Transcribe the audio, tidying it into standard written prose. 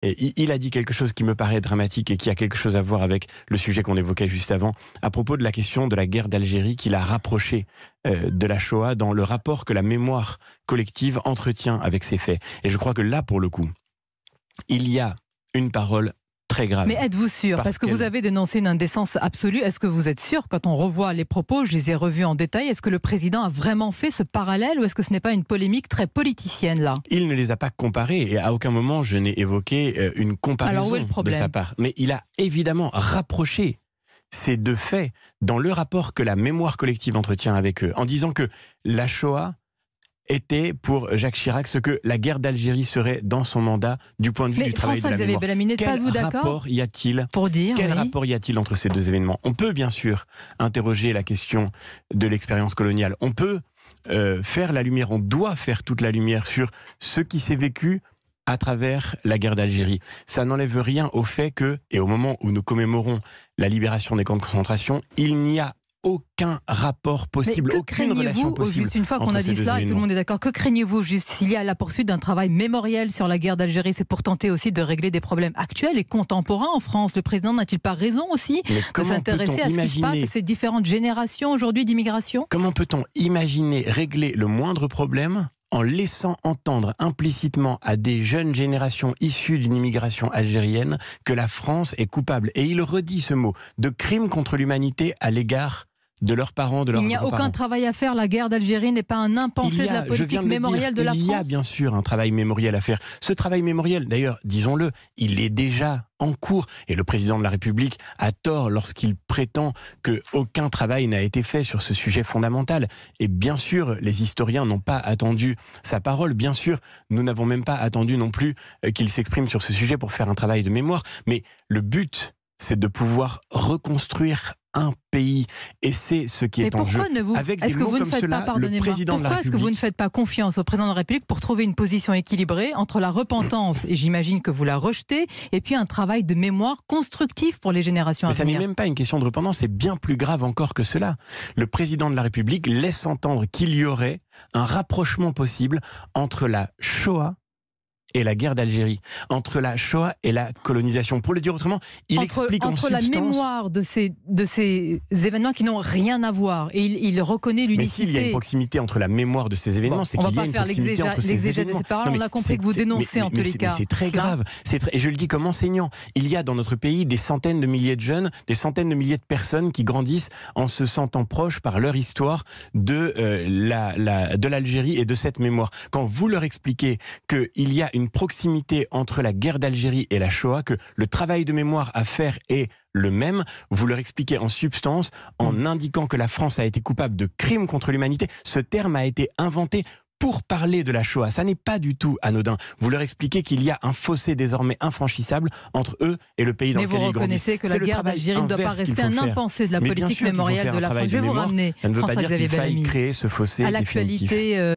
Et il a dit quelque chose qui me paraît dramatique et qui a quelque chose à voir avec le sujet qu'on évoquait juste avant, à propos de la question de la guerre d'Algérie qu'il a rapproché de la Shoah dans le rapport que la mémoire collective entretient avec ces faits. Et je crois que là, pour le coup, il y a une parole très grave. Mais êtes-vous sûr? Parce que vous avez dénoncé une indécence absolue. Est-ce que vous êtes sûr, quand on revoit les propos, je les ai revus en détail, est-ce que le président a vraiment fait ce parallèle ou est-ce que ce n'est pas une polémique très politicienne là? Il ne les a pas comparés et à aucun moment je n'ai évoqué une comparaison de sa part. Mais il a évidemment rapproché ces deux faits dans le rapport que la mémoire collective entretient avec eux, en disant que la Shoah était pour Jacques Chirac ce que la guerre d'Algérie serait dans son mandat du point de vue du travail de la mémoire. Quel rapport y a-t-il rapport y a-t-il entre ces deux événements? On peut bien sûr interroger la question de l'expérience coloniale. On peut faire la lumière, on doit faire toute la lumière sur ce qui s'est vécu à travers la guerre d'Algérie. Ça n'enlève rien au fait que, et au moment où nous commémorons la libération des camps de concentration, il n'y a aucun rapport possible, aucune relation possible. Juste une fois qu'on a dit cela et tout le monde est d'accord, que craignez-vous juste s'il y a la poursuite d'un travail mémoriel sur la guerre d'Algérie? C'est pour tenter aussi de régler des problèmes actuels et contemporains en France. Le président n'a-t-il pas raison aussi de s'intéresser à ce qui se passe, à ces différentes générations aujourd'hui d'immigration? Comment peut-on imaginer régler le moindre problème en laissant entendre implicitement à des jeunes générations issues d'une immigration algérienne que la France est coupable? Et il redit ce mot, de crime contre l'humanité à l'égard de leurs parents, de leurs grands-parents. Il n'y a aucun travail à faire, la guerre d'Algérie n'est pas un impensé de la politique mémorielle de la France. Il y a bien sûr un travail mémoriel à faire. Ce travail mémoriel, d'ailleurs, disons-le, il est déjà en cours. Et le président de la République a tort lorsqu'il prétend qu'aucun travail n'a été fait sur ce sujet fondamental. Et bien sûr, les historiens n'ont pas attendu sa parole. Bien sûr, nous n'avons même pas attendu non plus qu'il s'exprime sur ce sujet pour faire un travail de mémoire. Mais le but, c'est de pouvoir reconstruire un pays. Et c'est ce qui est en jeu. Avec des mots comme cela, le président de la République... Pourquoi est-ce que vous ne faites pas confiance au président de la République pour trouver une position équilibrée entre la repentance, et j'imagine que vous la rejetez, et puis un travail de mémoire constructif pour les générations à venir? Mais ça n'est même pas une question de repentance, c'est bien plus grave encore que cela. Le président de la République laisse entendre qu'il y aurait un rapprochement possible entre la Shoah et la guerre d'Algérie, entre la Shoah et la colonisation. Pour le dire autrement, il explique en substance... Entre la mémoire de ces événements qui n'ont rien à voir, et il reconnaît l'unicité... Mais s'il y a une proximité entre la mémoire de ces événements, c'est qu'il y a une proximité entre ces événements. De ces paroles, on a compris que vous dénoncez en tous les cas. Mais c'est très grave. Et je le dis comme enseignant. Il y a dans notre pays des centaines de milliers de jeunes, des centaines de milliers de personnes qui grandissent en se sentant proches par leur histoire de l'Algérie et de cette mémoire. Quand vous leur expliquez qu'il y a une proximité entre la guerre d'Algérie et la Shoah, que le travail de mémoire à faire est le même, vous leur expliquez en substance, en indiquant que la France a été coupable de crimes contre l'humanité. Ce terme a été inventé pour parler de la Shoah. Ça n'est pas du tout anodin. Vous leur expliquez qu'il y a un fossé désormais infranchissable entre eux et le pays dans lequel ils grandissent. Mais vous reconnaissez que la guerre d'Algérie ne doit pas rester un impensé de la politique mémorielle de la France. Je vais vous ramener, ça ne veut pas dire qu'il faille créer ce fossé définitif.